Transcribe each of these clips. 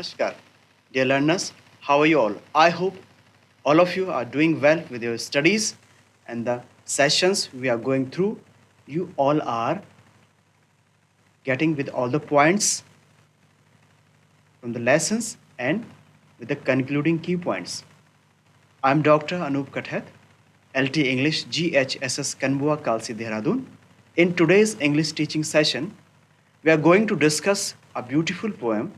Namaskar. Dear learners, how are you all? I hope all of you are doing well with your studies and the sessions we are going through. You all are getting with all the points from the lessons and with the concluding key points. I'm Dr. Anup Kathet, LT English GHSS Kanbua Kalsi Dehradun. In today's English teaching session, we are going to discuss a beautiful poem,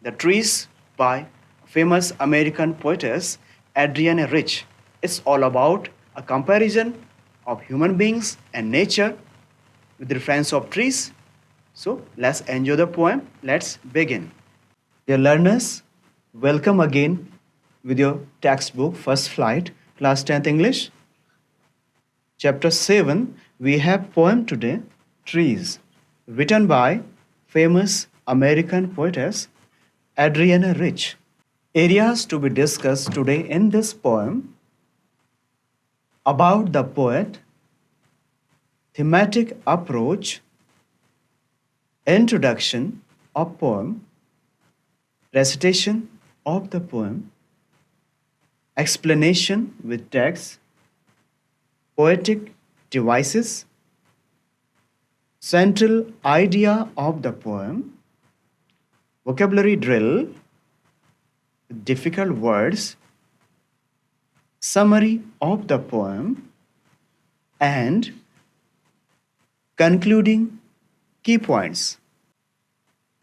The Trees by famous American poetess Adrienne Rich. It's all about a comparison of human beings and nature with reference of trees. So let's enjoy the poem. Let's begin. Dear learners, welcome again with your textbook First Flight, Class 10th English. Chapter 7, we have poem today, Trees, written by famous American poetess Adrienne Rich. Areas to be discussed today in this poem: about the poet, thematic approach, introduction of poem, recitation of the poem, explanation with text, poetic devices, central idea of the poem, vocabulary drill, difficult words, summary of the poem, and concluding key points.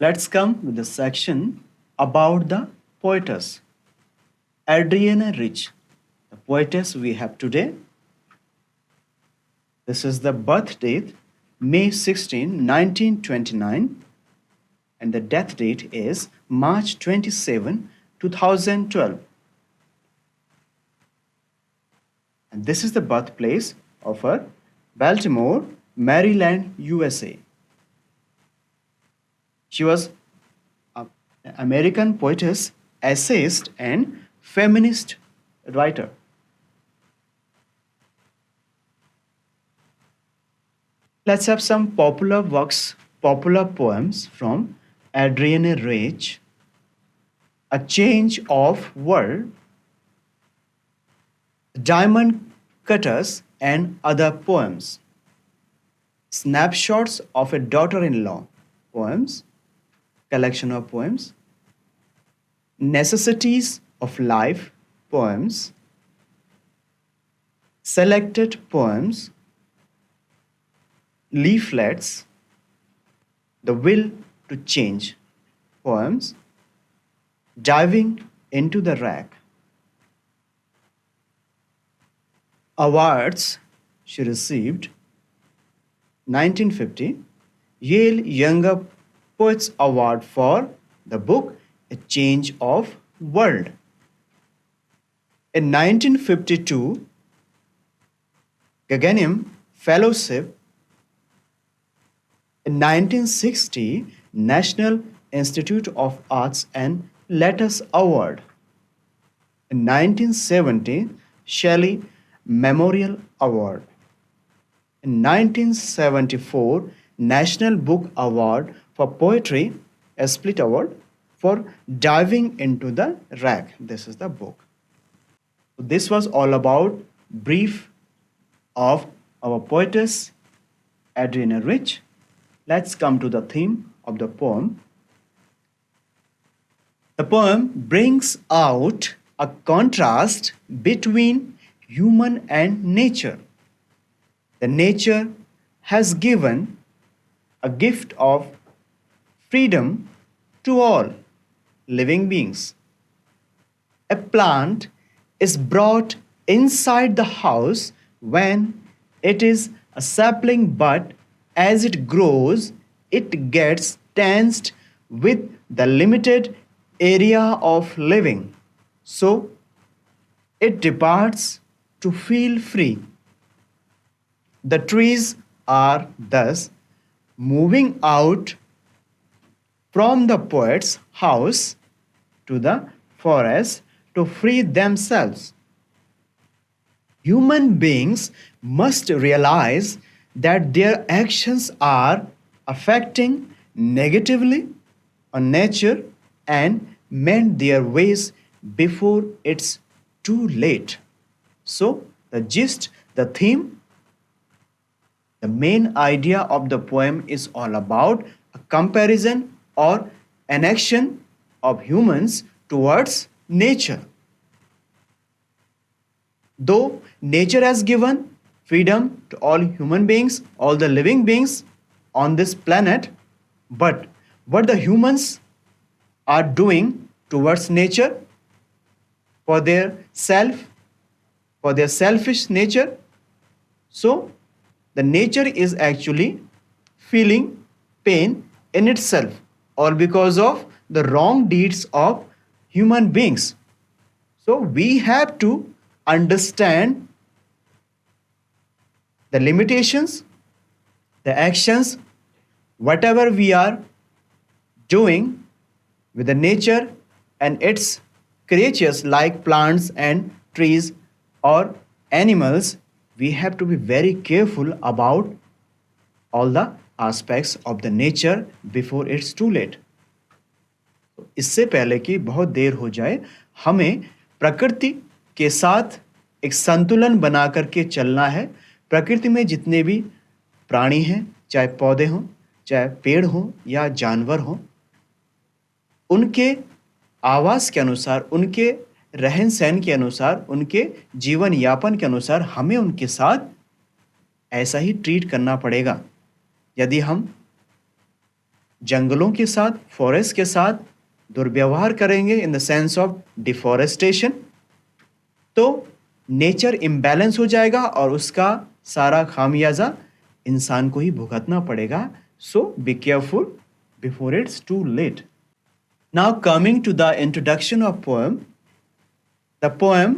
Let's come with the section about the poetess. Adrienne Rich, the poetess we have today. This is the birth date, May 16, 1929, and the death date is March 27, 2012. And this is the birthplace of her, Baltimore, Maryland, USA. She was an American poetess, essayist, and feminist writer. Let's have some popular works, popular poems from Adrienne Rich. A Change of World, Diamond Cutters, and Other Poems. Snapshots of a Daughter-in-Law, poems, collection of poems. Necessities of Life, poems. Selected poems. Leaflets, The Will to Change, poems. Diving into the Rack. Awards she received: 1950 Yale Younger Poets Award for the book A Change of World. In 1952 Guggenheim Fellowship. In 1960 National Institute of Arts and Letters Award. In 1970 Shelley Memorial Award. In 1974 National Book Award for Poetry, a split award for Diving into the Rack. This is the book. This was all about brief of our poetess Adrienne Rich. Let's come to the theme of the poem. The poem brings out a contrast between human and nature. The nature has given a gift of freedom to all living beings. A plant is brought inside the house when it is a sapling, but as it grows, it gets tensed with the limited area of living. So it departs to feel free. The trees are thus moving out from the poet's house to the forest to free themselves. Human beings must realize that their actions are affecting negatively on nature and mend their ways before it's too late. So, the gist, the theme, the main idea of the poem is all about a comparison or an action of humans towards nature. Though nature has given freedom to all human beings, all the living beings on this planet, but what the humans are doing towards nature for their self, for their selfish nature. So, the nature is actually feeling pain in itself, all because of the wrong deeds of human beings. So, we have to understand the limitations, the actions, whatever we are doing with the nature and its creatures like plants and trees or animals, we have to be very careful about all the aspects of the nature before it's too late. इससे पहले कि बहुत देर हो जाए, हमें प्रकृति के साथ एक संतुलन बना करके चलना है। प्रकृति में जितने भी प्राणी हैं, चाहे पौधे हों, चाहे पेड़ हों या जानवर हों, उनके आवास के अनुसार, उनके रहन सहन के अनुसार, उनके जीवन यापन के अनुसार हमें उनके साथ ऐसा ही ट्रीट करना पड़ेगा। यदि हम जंगलों के साथ, फॉरेस्ट के साथ दुर्व्यवहार करेंगे in the sense of deforestation, तो नेचर इम्बैलेंस हो जाएगा और उसका सारा खामियाजा इंसान को ही भुगतना पड़ेगा। So be careful before it's too late. Now coming to the introduction of poem, the poem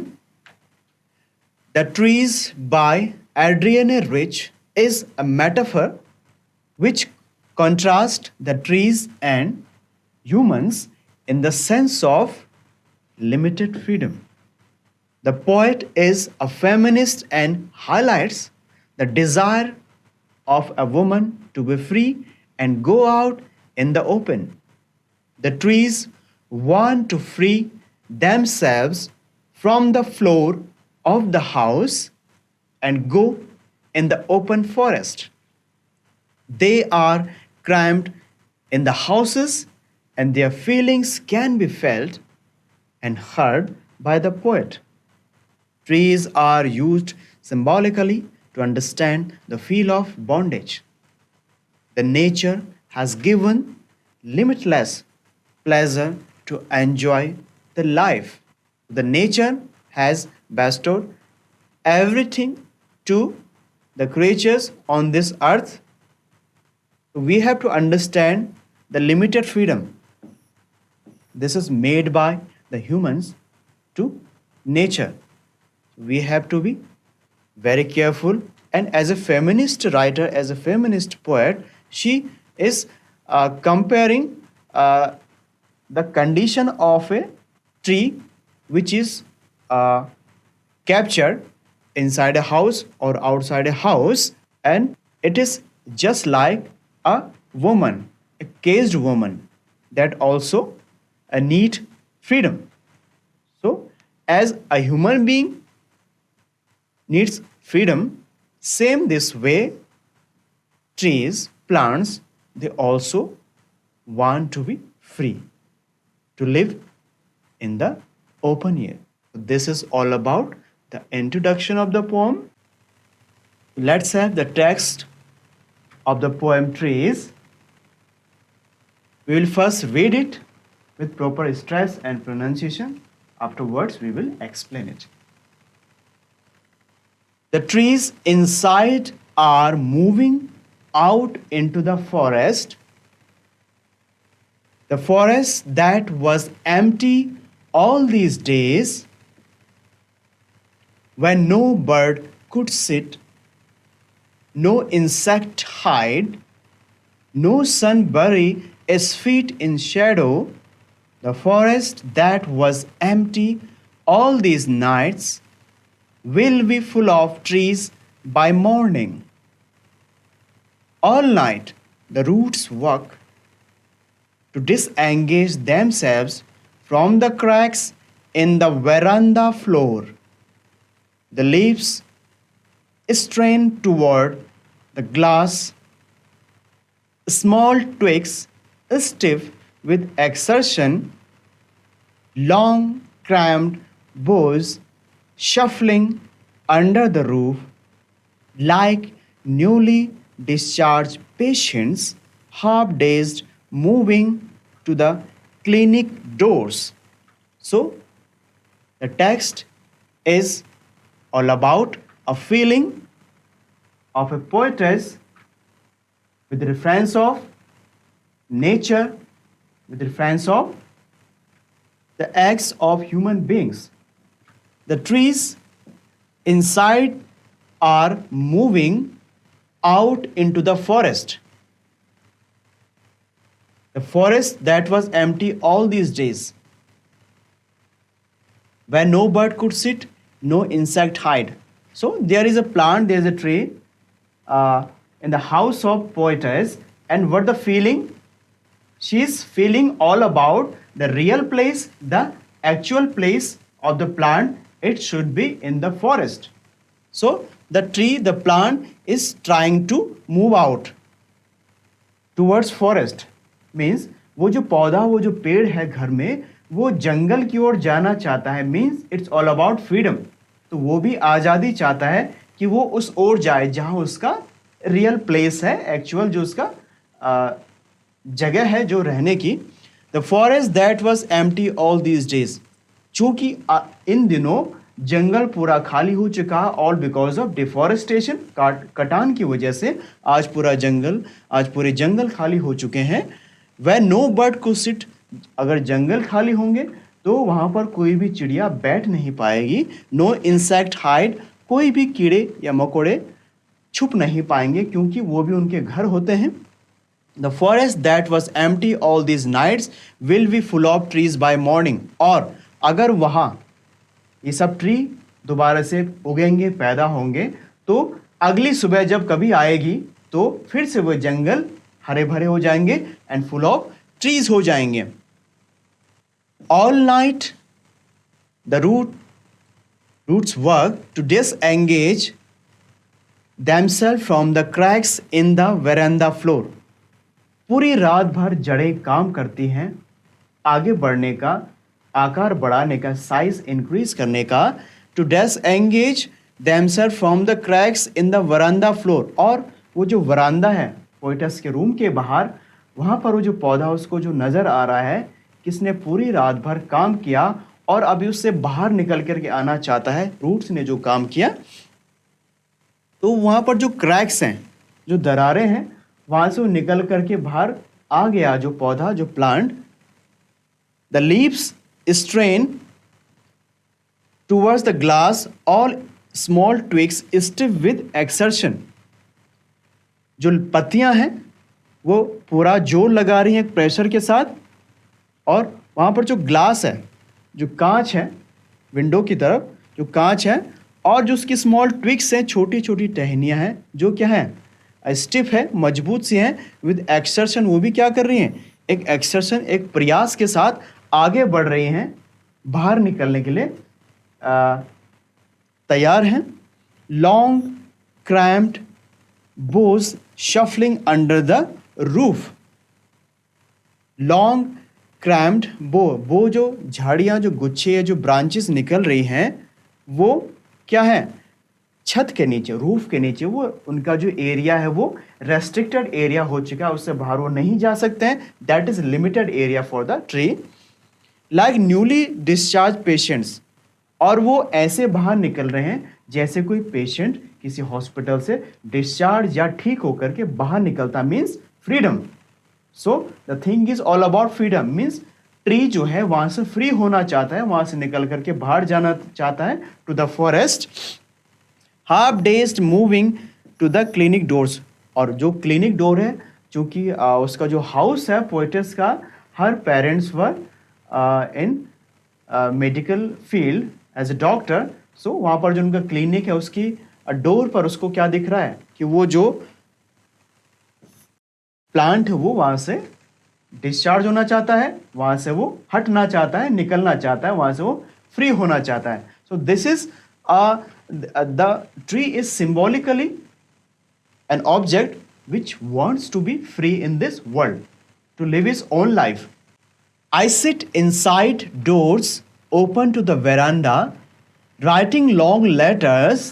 the trees by Adrienne Rich is a metaphor which contrasts the trees and humans in the sense of limited freedom. The poet is a feminist and highlights the desire of a woman to be free and go out in the open. The trees want to free themselves from the floor of the house and go in the open forest. They are cramped in the houses and their feelings can be felt and heard by the poet. Trees are used symbolically to understand the feel of bondage. The nature has given limitless pleasure to enjoy the life. The nature has bestowed everything to the creatures on this earth. We have to understand the limited freedom. This is made by the humans to nature. We have to be very careful. And as a feminist writer, as a feminist poet, she is comparing the condition of a tree which is captured inside a house or outside a house, and it is just like a woman, a caged woman that also need freedom. So as a human being needs freedom, same this way trees, plants, they also want to be free, to live in the open air. This is all about the introduction of the poem. Let's have the text of the poem Trees. We will first read it with proper stress and pronunciation. Afterwards, we will explain it. The trees inside are moving out into the forest. The forest that was empty all these days, when no bird could sit, no insect hide, no sun bury its feet in shadow, the forest that was empty all these nights will be full of trees by morning. All night the roots work to disengage themselves from the cracks in the veranda floor. The leaves strain toward the glass, small twigs stiff with exertion, long cramped boughs shuffling under the roof like newly discharged patients, half dazed, moving to the clinic doors. So, the text is all about a feeling of a poetess with reference of nature, with reference of the acts of human beings. The trees inside are moving out into the forest. The forest that was empty all these days, where no bird could sit, no insect hide. So there is a plant, there is a tree in the house of poetess, and what the feeling? She is feeling all about the real place, the actual place of the plant. It should be in the forest. So the tree, the plant is trying to move out towards forest. Means वो जो पौधा, वो जो पेड़ है घर में, वो जंगल की ओर जाना चाहता है. Means it's all about freedom. तो वो भी आज़ादी चाहता है कि वो उस ओर जाए जहाँ उसका रियल प्लेस है, एक्चुअल जो उसका जगह है जो रहने की. The forest that was empty all these days. चूँकि इन दिनों जंगल पूरा खाली हो चुका, ऑल बिकॉज ऑफ डिफॉरेस्टेशन, कटान की वजह से आज पूरे जंगल खाली हो चुके हैं. वह नो बर्ड को सिट. अगर जंगल खाली होंगे तो वहाँ पर कोई भी चिड़िया बैठ नहीं पाएगी. No insect hide. कोई भी कीड़े या मकोड़े छुप नहीं पाएंगे क्योंकि वो भी उनके घर होते हैं. The forest that was empty all these nights will be full of trees by morning. और अगर वहाँ ये सब ट्री दोबारा से उगेंगे, पैदा होंगे, तो अगली सुबह जब कभी आएगी तो फिर से वो जंगल हरे भरे हो जाएंगे एंड फुल ऑफ ट्रीज हो जाएंगे. All night the roots work to disengage themselves from the cracks in the veranda floor. पूरी रात भर जड़ें काम करती हैं आगे बढ़ने का, आकार बढ़ाने का, साइज इंक्रीज करने का. To disengage themselves from the cracks in the veranda floor. और वो जो वरांडा है पोएटस के रूम के बाहर, वहाँ पर वो जो पौधा उसको जो नज़र आ रहा है, किसने पूरी रात भर काम किया और अभी उससे बाहर निकल करके आना चाहता है, रूट्स ने जो काम किया. तो वहाँ पर जो क्रैक्स हैं, जो दरारें हैं, वहाँ से वो निकल करके बाहर आ गया जो पौधा, जो plant. The leaves strain towards the glass, all small twigs stiff with exertion. जो पत्तियां हैं वो पूरा जोर लगा रही हैं प्रेशर के साथ. और वहाँ पर जो ग्लास है, जो कांच है, विंडो की तरफ जो कांच है, और जो उसकी स्मॉल ट्विग्स हैं, छोटी छोटी टहनियाँ हैं, जो क्या हैं, स्टिफ है, मजबूत सी हैं, विद एक्सर्शन. वो भी क्या कर रही हैं, एक एक्सर्शन, एक प्रयास के साथ आगे बढ़ रही हैं, बाहर निकलने के लिए तैयार हैं. Long cramped Bhoj shuffling under the roof. Long cramped बो जो झाड़ियाँ, जो गुच्छे, जो ब्रांचेस निकल रही हैं, वो क्या है, छत के नीचे, रूफ के नीचे. वो उनका जो एरिया है वो रेस्ट्रिक्टेड एरिया हो चुका है, उससे बाहर वो नहीं जा सकते हैं. That is limited area for the tree. Like newly discharge patients. और वो ऐसे बाहर निकल रहे हैं जैसे कोई पेशेंट किसी हॉस्पिटल से डिस्चार्ज या ठीक होकर के बाहर निकलता. Means freedom. So the thing is all about freedom. Means tree जो है वहाँ से फ्री होना चाहता है, वहाँ से निकल करके बाहर जाना चाहता है to the forest. Half days moving to the clinic doors. और जो क्लिनिक डोर है, चूँकि उसका जो हाउस है पोएटस का, her parents were in medical field as a doctor. So वहाँ पर जो उनका क्लिनिक है उसकी डोर पर उसको क्या दिख रहा है कि वो जो प्लांट है वो वहाँ से डिस्चार्ज होना चाहता है, वहां से वो हटना चाहता है, निकलना चाहता है, वहां से वो फ्री होना चाहता है. सो this is the tree is symbolically an object which wants to be free in this world, to live its own life. I sit inside doors open to the veranda, writing long letters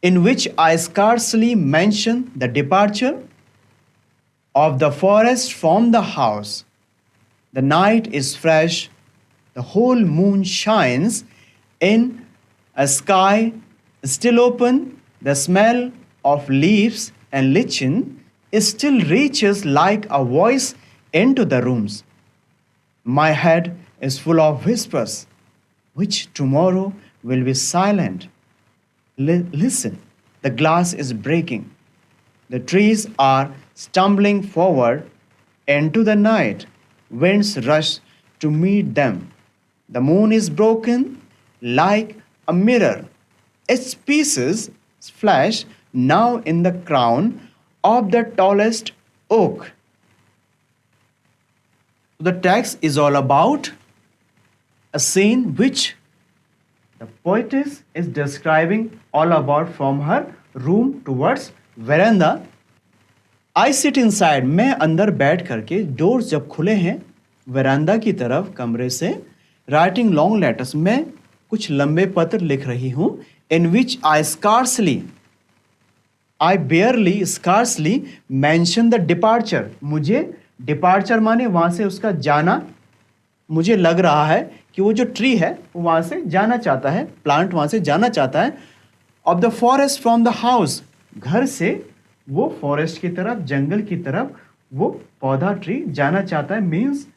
in which I scarcely mention the departure of the forest from the house. The night is fresh, the whole moon shines in a sky still open, the smell of leaves and lichen still reaches like a voice into the rooms. My head is full of whispers, which tomorrow will be silent. Listen, the glass is breaking. The trees are stumbling forward into the night. Winds rush to meet them. The moon is broken like a mirror. Its pieces flash now in the crown of the tallest oak. The text is all about a scene which the poetess is describing all about from her room towards veranda. I sit inside. मैं अंदर बैठ करके, doors जब खुले हैं वरांदा की तरफ कमरे से, राइटिंग लॉन्ग लेटर्स, मैं कुछ लंबे पत्र लिख रही हूं. In which I barely scarcely mention the departure. मुझे डिपार्चर माने वहां से उसका जाना, मुझे लग रहा है कि वो जो ट्री है वो वहां से जाना चाहता है, प्लांट वहां से जाना चाहता है. Of the forest from the house, घर से वो फॉरेस्ट की तरफ, जंगल की तरफ वो पौधा ट्री जाना चाहता है. Means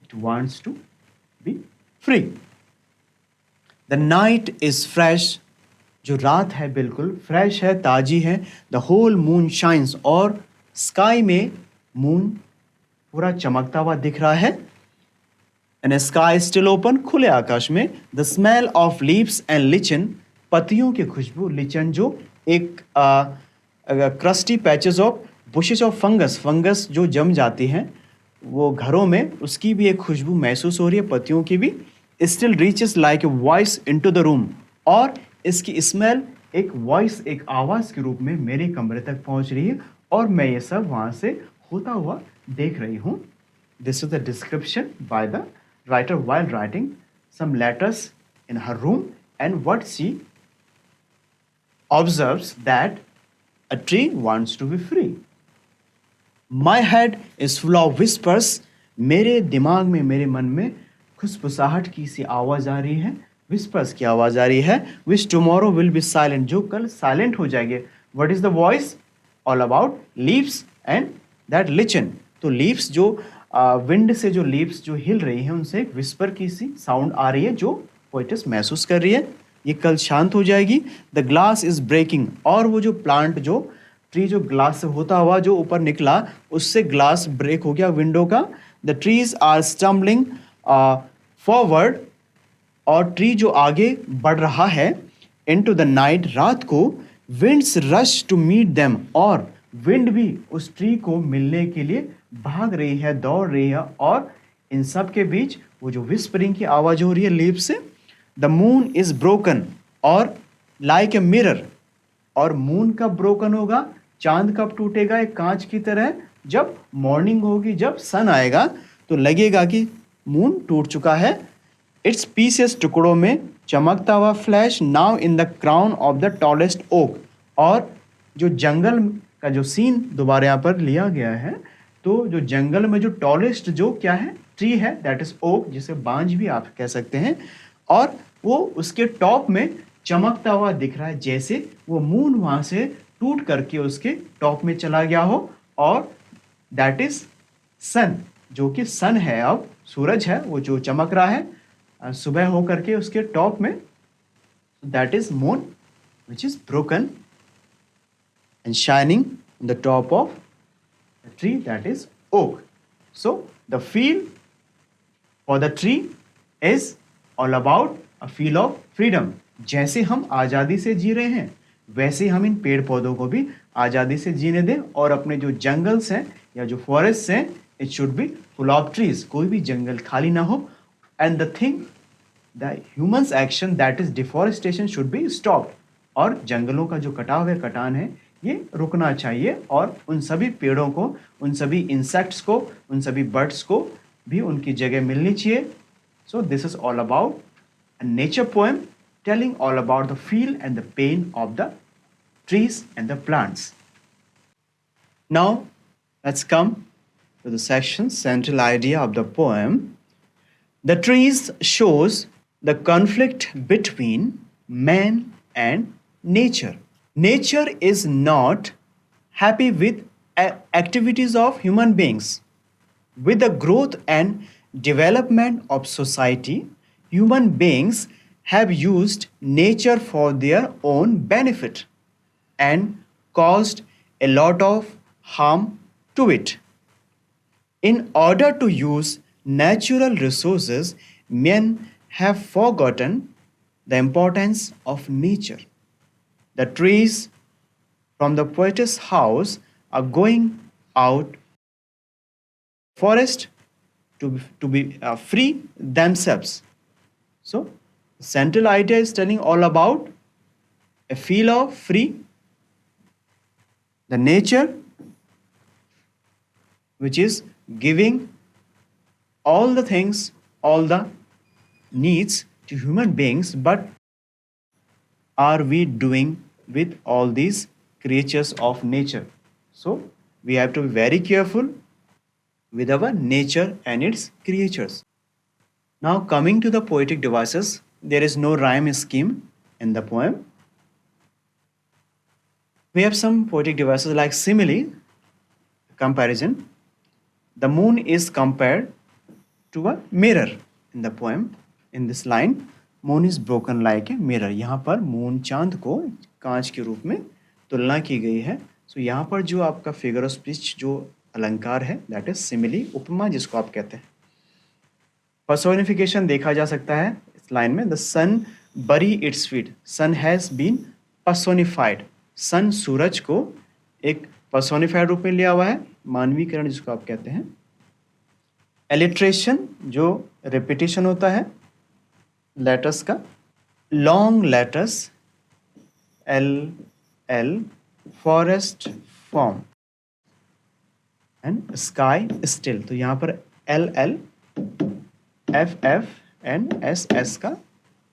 it wants to be free. The night is fresh, जो रात है बिल्कुल फ्रेश है, ताजी है. द होल मून शाइन्स, और स्काई में मून पूरा चमकता हुआ दिख रहा है. एंड स्काई स्टिल ओपन, खुले आकाश में. The smell of leaves and lichen, पत्तियों की खुशबू. लिचन जो एक crusty patches of bushes of fungus, fungus जो जम जाती हैं वो घरों में, उसकी भी एक खुशबू महसूस हो रही है, पत्तियों की भी. Still reaches like a voice into the room, और इसकी स्मेल एक वॉइस, एक आवाज के रूप में मेरे कमरे तक पहुंच रही है, और मैं ये सब वहां से होता हुआ देख रही हूं. This is the description by the writer while writing some letters in her room, and what she observes that a tree wants to be free. My head is full of whispers. मेरे दिमाग में, मेरे मन में खुसफुसाहट की सी आवाज आ रही है, whispers की आवाज आ रही है. which tomorrow will be silent, जो कल साइलेंट हो जाएंगे. what is the voice? all about leaves and that lichen. तो लीव्स जो विंड से जो लीव्स जो हिल रही हैं, उनसे एक विस्पर की सी साउंड आ रही है, जो पोइटस महसूस कर रही है. ये कल शांत हो जाएगी. द ग्लास इज ब्रेकिंग, और वो जो प्लांट, जो ट्री, जो ग्लास से होता हुआ जो ऊपर निकला, उससे ग्लास ब्रेक हो गया विंडो का. The trees are stumbling forward, और ट्री जो आगे बढ़ रहा है, इनटू द नाइट, रात को. Winds rush to meet them, और विंड भी उस ट्री को मिलने के लिए भाग रही है, दौड़ रही है. और इन सब के बीच वो जो विस्परिंग की आवाज हो रही है लीव से. द मून इज ब्रोकन, और लाइक ए मिरर, और मून कब ब्रोकन होगा, चांद कब टूटेगा एक कांच की तरह, जब मॉर्निंग होगी, जब सन आएगा तो लगेगा कि मून टूट चुका है. इट्स पीसेस, टुकड़ों में चमकता हुआ. Flash now in the crown of the tallest oak, और जो जंगल का जो सीन दोबारा यहाँ पर लिया गया है, तो जो जंगल में जो टॉलेस्ट जो क्या है, ट्री है, दैट इज ओक, जिसे बांज भी आप कह सकते हैं, और वो उसके टॉप में चमकता हुआ दिख रहा है, जैसे वो मून वहां से टूट करके उसके टॉप में चला गया हो. और दैट इज सन, जो कि सन है, अब सूरज है वो जो चमक रहा है सुबह हो करके उसके टॉप में. That is moon which is broken and shining on the top of the tree, that is oak. So the feel for the tree is all about a feel of freedom. जैसे हम आज़ादी से जी रहे हैं, वैसे हम इन पेड़ पौधों को भी आज़ादी से जीने दें, और अपने जो जंगल्स हैं या जो फॉरेस्ट हैं, it should be full of trees, कोई भी जंगल खाली ना हो. And the thing, the humans action that is deforestation should be stopped. और जंगलों का जो कटाव है, कटान है, ये रुकना चाहिए, और उन सभी पेड़ों को, उन सभी इंसेक्ट्स को, उन सभी बर्ड्स को भी उनकी जगह मिलनी चाहिए. सो this is all about a nature poem telling all about the feel and the pain of the trees and the plants. Now, let's come to the section central idea of the poem. The trees shows the conflict between man and nature. Nature is not happy with activities of human beings. With the growth and development of society, human beings have used nature for their own benefit and caused a lot of harm to it. In order to use natural resources, men have forgotten the importance of nature. The trees from the poet's house are going out forest to be free themselves. So, central idea is telling all about a feel of free, the nature which is giving all the things, all the needs to human beings, but are we doing with all these creatures of nature? So, we have to be very careful with our nature and its creatures. Now, coming to the poetic devices, there is no rhyme scheme in the poem. We have some poetic devices like simile, comparison. The moon is compared to a mirror in the poem. In this line, moon is broken like a mirror. यहाँ पर moon, चांद को कांच के रूप में तुलना की गई है. So यहाँ पर जो आपका फिगर ऑफ स्पीच जो अलंकार है, दैट इज सिमिली, उपमा जिसको आप कहते हैं. पर्सोनिफिकेशन देखा जा सकता है इस लाइन में. The sun bury its feet, sun has been personified. Sun, सूरज को एक पर्सोनिफाइड रूप में लिया हुआ है, मानवीकरण जिसको आप कहते हैं. एलिट्रेशन, जो रिपीटेशन होता है लेटर्स का. Long letters, L L, forest form, and sky still. तो यहाँ पर L L, F F and S S का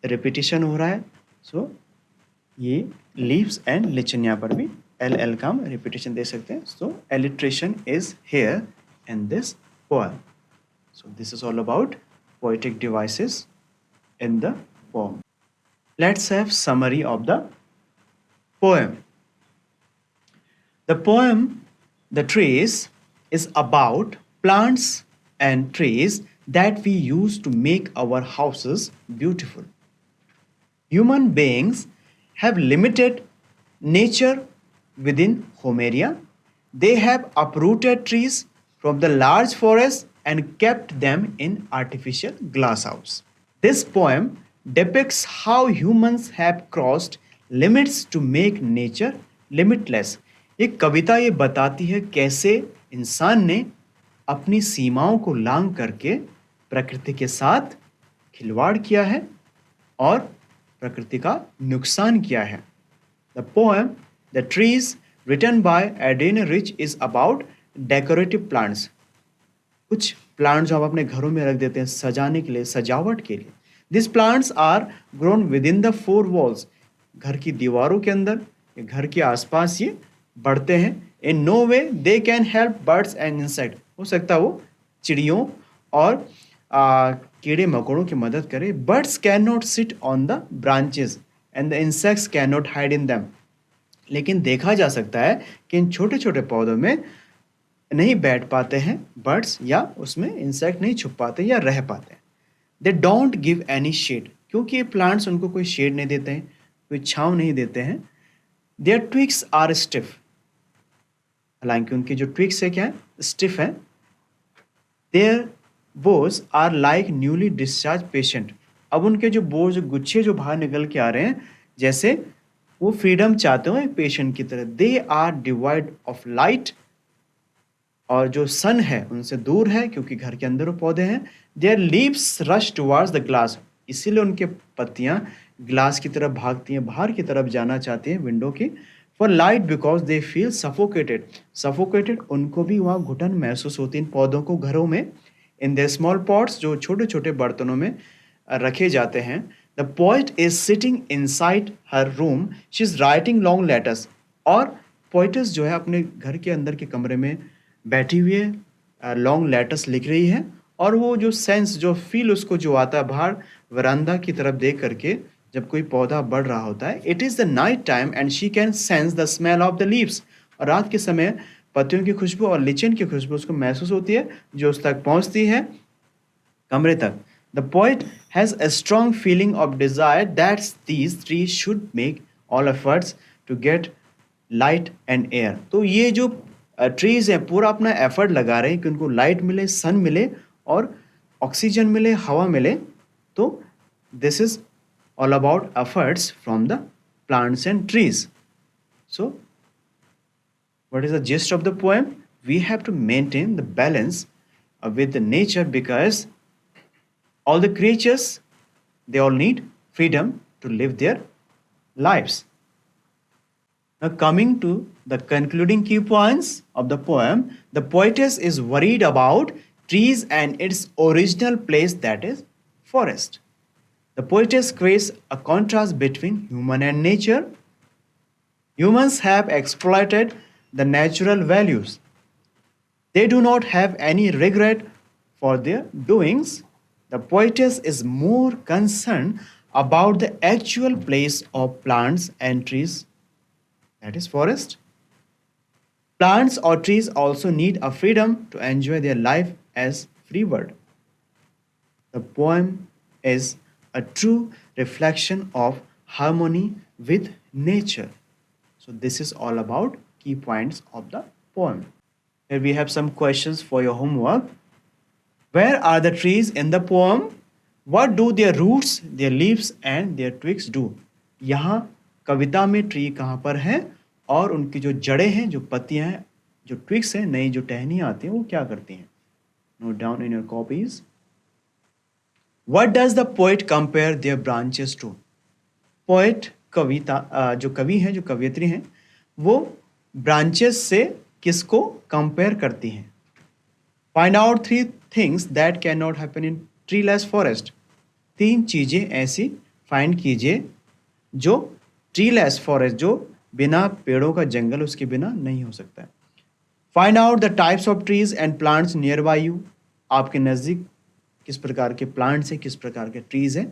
रिपीटेशन हो रहा है. सो ये लीव्स एंड लिचन, यहाँ पर भी एल एल का हम रिपीटेशन दे सकते हैं. So alliteration is here in this poem. So this is all about poetic devices in the poem. Let's have summary of the poem. The poem the trees is about plants and trees that we use to make our houses beautiful. Human beings have limited nature within home area. They have uprooted trees from the large forests and kept them in artificial glass house. This poem depicts how humans have crossed limits to make nature limitless. एक कविता ये बताती है कैसे इंसान ने अपनी सीमाओं को लांघ करके प्रकृति के साथ खिलवाड़ किया है और प्रकृति का नुकसान किया है. The poem the trees written by Adrienne Rich is about decorative plants. कुछ प्लांट्स जो आप अपने घरों में रख देते हैं सजाने के लिए, सजावट के लिए. This plants are grown within the four walls. घर की दीवारों के अंदर, घर के आसपास ये बढ़ते हैं. In no way they can help birds and insect. हो सकता है वो चिड़ियों और कीड़े मकोड़ों की मदद करे. Birds can not sit on the branches and the insects can not hide in them. लेकिन देखा जा सकता है कि इन छोटे छोटे पौधों में नहीं बैठ पाते हैं बर्ड्स, या उसमें इंसेक्ट नहीं छुप पाते या रह पाते हैं. They don't give any shade, क्योंकि ये प्लांट्स उनको कोई शेड नहीं देते हैं, कोई छाँव नहीं देते हैं. देयर ट्विग्स आर स्टिफ, हालांकि उनके जो ट्विग्स है क्या है, स्टिफ है. Their boughs are like newly discharge patient. अब उनके जो बोर्स, जो गुच्छे जो बाहर निकल के आ रहे हैं, जैसे वो फ्रीडम चाहते हो एक पेशेंट की तरह. They are devoid of light, और जो सन है उनसे दूर है क्योंकि घर के अंदर वो पौधे हैं. There leaves rush towards the glass, इसीलिए उनके पत्तियां ग्लास की तरफ भागती हैं, बाहर की तरफ जाना चाहती हैं विंडो की. For light because they feel suffocated. Suffocated, उनको भी वहाँ घुटन महसूस होती है इन पौधों को घरों में. इन द स्मॉल पॉट्स, जो छोटे छोटे बर्तनों में रखे जाते हैं. The poet is sitting inside her room, she is writing long letters. और पोइटस जो है अपने घर के अंदर के कमरे में बैठी हुई है, लॉन्ग लेटर्स लिख रही है. और वो जो सेंस, जो फील उसको जो आता है बाहर वरांदा की तरफ देख करके, जब कोई पौधा बढ़ रहा होता है. It is the night time and she can sense the smell of the leaves. और रात के समय पत्तियों की खुशबू और लिचन की खुशबू उसको महसूस होती है, जो उस तक पहुंचती है कमरे तक. The poet has a strong feeling of desire that these trees should make all efforts to get light and air. तो ये जो ट्रीज हैं पूरा अपना एफर्ट लगा रहे हैं कि उनको लाइट मिले, सन मिले और ऑक्सीजन मिले, हवा मिले. तो this is all about efforts from the plants and trees. So, what is the gist of the poem? We have to maintain the balance with the nature, because all the creatures, they all need freedom to live their lives. Now, coming to the concluding key points of the poem, the poetess is worried about trees and its original place, that is forest. The poetess creates a contrast between human and nature. Humans have exploited the natural values. They do not have any regret for their doings. The poetess is more concerned about the actual place of plants and trees, that is forest. Plants or trees also need a freedom to enjoy their life as free bird. The poem is a true reflection of harmony with nature. So this is all about key points of the poem. Here we have some questions for your homework. Where are the trees in the poem? What do their roots, their leaves and their twigs do? यहाँ कविता में tree कहाँ पर है और उनकी जो जड़ें हैं, जो पत्तियां हैं, जो ट्विग्स हैं, नई जो टहनियाँ आती हैं, वो क्या करती हैं? Note down in your copies. What does the poet compare their branches to? Poet कविता जो कवि हैं, जो कवियत्री हैं, वो branches से किसको compare करती हैं? Find out 3 things that cannot happen in treeless forest. 3 चीजें ऐसी find कीजिए जो treeless forest, जो बिना पेड़ों का जंगल उसके बिना नहीं हो सकता है. Find out the types of trees and plants nearby you. आपके नज़दीक किस प्रकार के प्लांट्स हैं, किस प्रकार के ट्रीज हैं.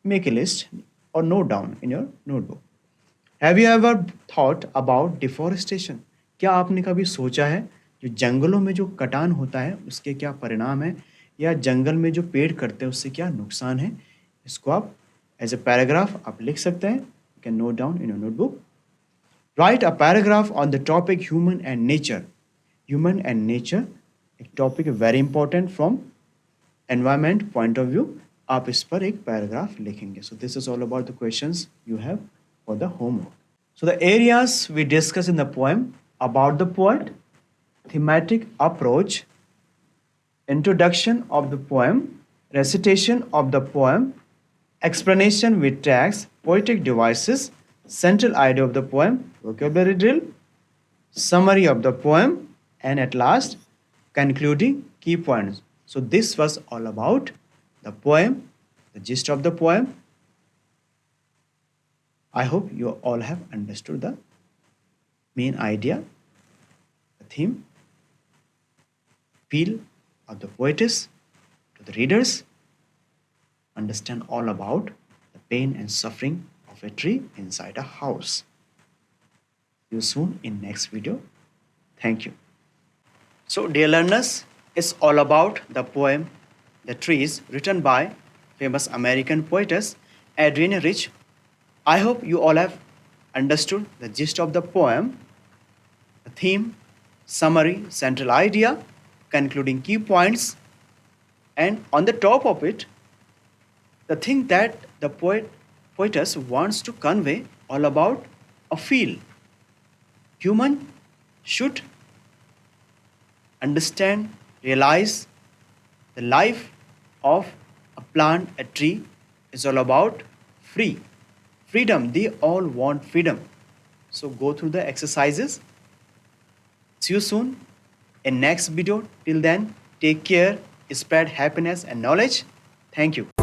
मेक ए लिस्ट और note down in your notebook. Have you ever thought about deforestation? क्या आपने कभी सोचा है जो जंगलों में जो कटान होता है उसके क्या परिणाम है, या जंगल में जो पेड़ कटते हैं उससे क्या नुकसान है? इसको आप एज ए पैराग्राफ आप लिख सकते हैं. You can note down in your notebook. Write a paragraph on the topic human and nature. Human and nature एक topic very important from environment point of view. आप इस पर एक पैराग्राफ लिखेंगे. So this is all about the questions you have for the homework. So the areas we discuss in the poem about the poet, thematic approach, introduction of the poem, recitation of the poem, explanation with text, poetic devices, central idea of the poem, vocabulary drill, summary of the poem, and at last concluding key points. So this was all about the poem, the gist of the poem. I hope you all have understood the main idea, the theme, feel of the poetess to the readers, understand all about the pain and suffering of a tree inside a house. See you soon in next video. Thank you. So dear learners, it's all about the poem The Trees, written by famous American poetess Adrienne Rich. I hope you all have understood the gist of the poem, the theme, summary, central idea, concluding key points, and on the top of it, the thing that the poetess wants to convey all about or feel. Human should understand, realize the life of a plant, a tree is all about free. Freedom. They all want freedom. So go through the exercises. See you soon in next video. Till then, take care, spread happiness and knowledge. Thank you.